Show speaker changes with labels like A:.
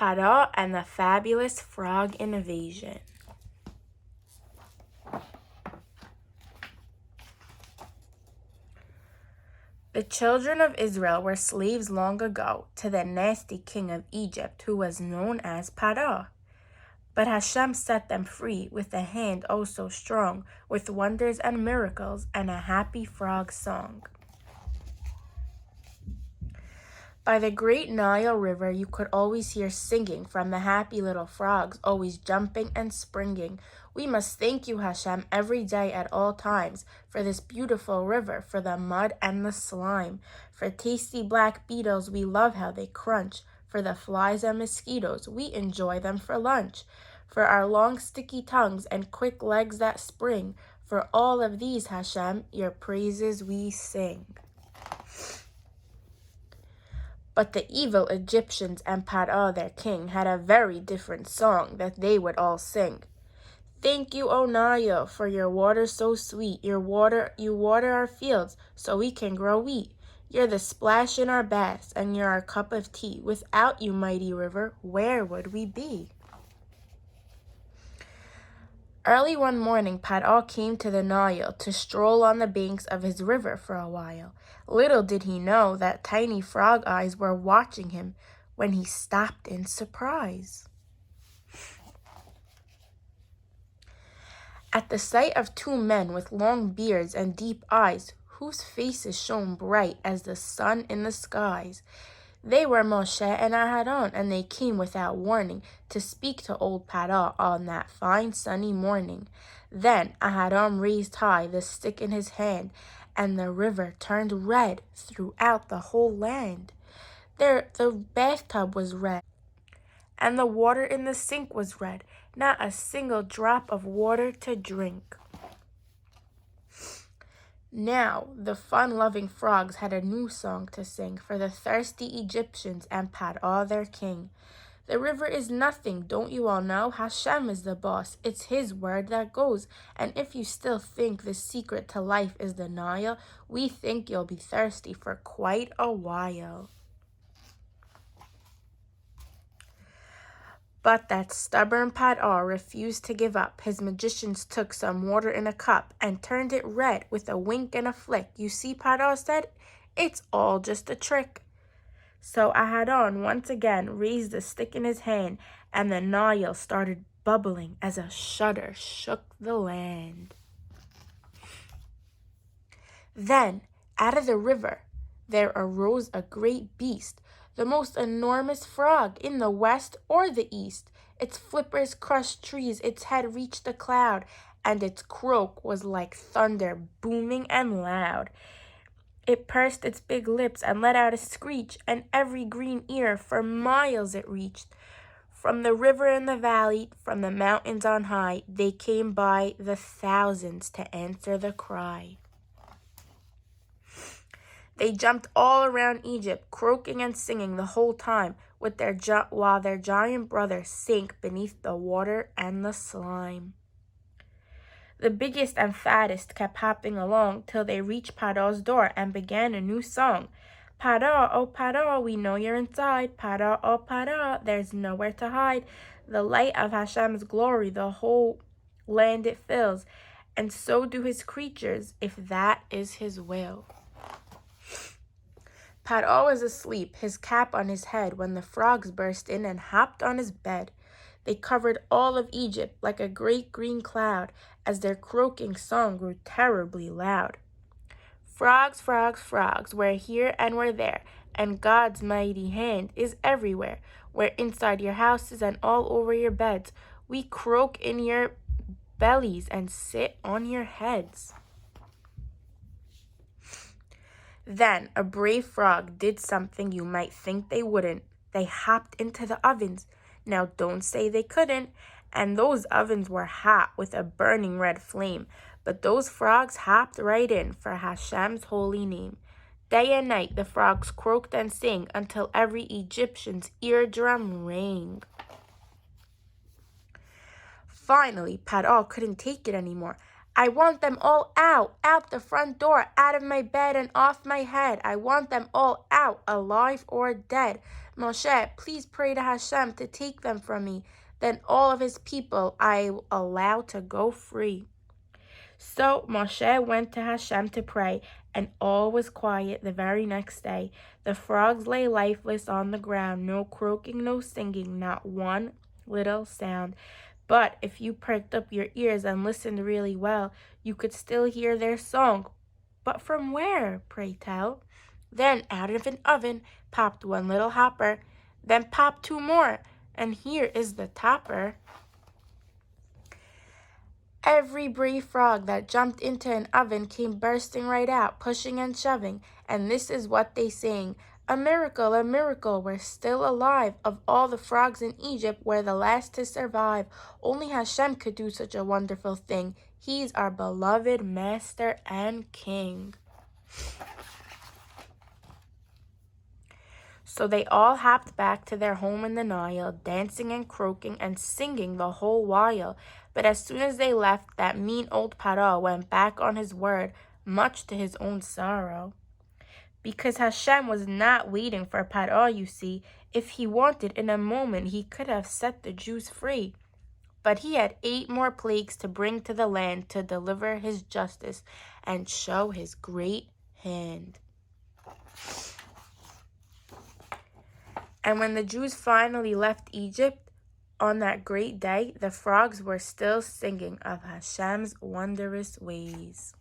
A: Pharaoh and the Fabulous Frog Invasion. The children of Israel were slaves long ago to the nasty king of Egypt, who was known as Pharaoh. But Hashem set them free with a hand oh so strong, with wonders and miracles and a happy frog song. By the great Nile River you could always hear singing from the happy little frogs, always jumping and springing. We must thank you, Hashem, every day at all times, for this beautiful river, for the mud and the slime. For tasty black beetles, we love how they crunch. For the flies and mosquitoes, we enjoy them for lunch. For our long sticky tongues and quick legs that spring, for all of these, Hashem, your praises we sing. But the evil Egyptians and Pharaoh their king had a very different song that they would all sing. Thank you, O Nile, for your water so sweet. You water our fields so we can grow wheat. You're the splash in our baths and you're our cup of tea. Without you, mighty river, where would we be? Early one morning, Pharaoh came to the Nile to stroll on the banks of his river for a while. Little did he know that tiny frog eyes were watching him when he stopped in surprise. At the sight of two men with long beards and deep eyes, whose faces shone bright as the sun in the skies, they were Moshe and Aharon, and they came without warning to speak to old Pharaoh on that fine sunny morning. Then Aharon raised high the stick in his hand, and the river turned red throughout the whole land. There, the bathtub was red, and the water in the sink was red, not a single drop of water to drink. Now, the fun-loving frogs had a new song to sing for the thirsty Egyptians and Pharaoh their king. The river is nothing, don't you all know? Hashem is the boss. It's his word that goes. And if you still think the secret to life is the Nile, we think you'll be thirsty for quite a while. But that stubborn Pharaoh refused to give up. His magicians took some water in a cup and turned it red with a wink and a flick. You see, Pharaoh said, it's all just a trick. So Aharon once again raised the stick in his hand, and the Nile started bubbling as a shudder shook the land. Then, out of the river, there arose a great beast, the most enormous frog in the west or the east. Its flippers crushed trees, its head reached the cloud, and its croak was like thunder, booming and loud. It pursed its big lips and let out a screech, and every green ear for miles it reached. From the river in the valley, from the mountains on high, they came by the thousands to answer the cry. They jumped all around Egypt, croaking and singing the whole time, with while their giant brother sank beneath the water and the slime. The biggest and fattest kept hopping along till they reached Pharaoh's door and began a new song. Pharaoh, oh Pharaoh, we know you're inside. Pharaoh, oh Pharaoh, there's nowhere to hide. The light of Hashem's glory, the whole land it fills, and so do his creatures, if that is his will. Pharaoh was asleep, his cap on his head, when the frogs burst in and hopped on his bed. They covered all of Egypt like a great green cloud, as their croaking song grew terribly loud. Frogs, frogs, frogs, we're here and we're there, and God's mighty hand is everywhere. We're inside your houses and all over your beds. We croak in your bellies and sit on your heads. Then a brave frog did something you might think they wouldn't. They hopped into the ovens. Now don't say they couldn't. And those ovens were hot with a burning red flame. But those frogs hopped right in for Hashem's holy name. Day and night the frogs croaked and sang until every Egyptian's eardrum rang. Finally, Pharaoh couldn't take it anymore. I want them all out the front door, out of my bed and off my head. I want them all out, alive or dead. Moshe, please pray to Hashem to take them from me. Then all of his people I will allow to go free. So Moshe went to Hashem to pray, and all was quiet the very next day. The frogs lay lifeless on the ground, no croaking, no singing, not one little sound. But if you perked up your ears and listened really well, you could still hear their song. But from where, pray tell? Then out of an oven popped one little hopper, then popped two more, and here is the topper. Every brave frog that jumped into an oven came bursting right out, pushing and shoving, and this is what they sang. A miracle, we're still alive. Of all the frogs in Egypt, we're the last to survive. Only Hashem could do such a wonderful thing. He's our beloved master and king. So they all hopped back to their home in the Nile, dancing and croaking and singing the whole while. But as soon as they left, that mean old Paro went back on his word, much to his own sorrow. Because Hashem was not waiting for Paro, you see. If he wanted, in a moment, he could have set the Jews free. But he had 8 more plagues to bring to the land to deliver his justice and show his great hand. And when the Jews finally left Egypt on that great day, the frogs were still singing of Hashem's wondrous ways.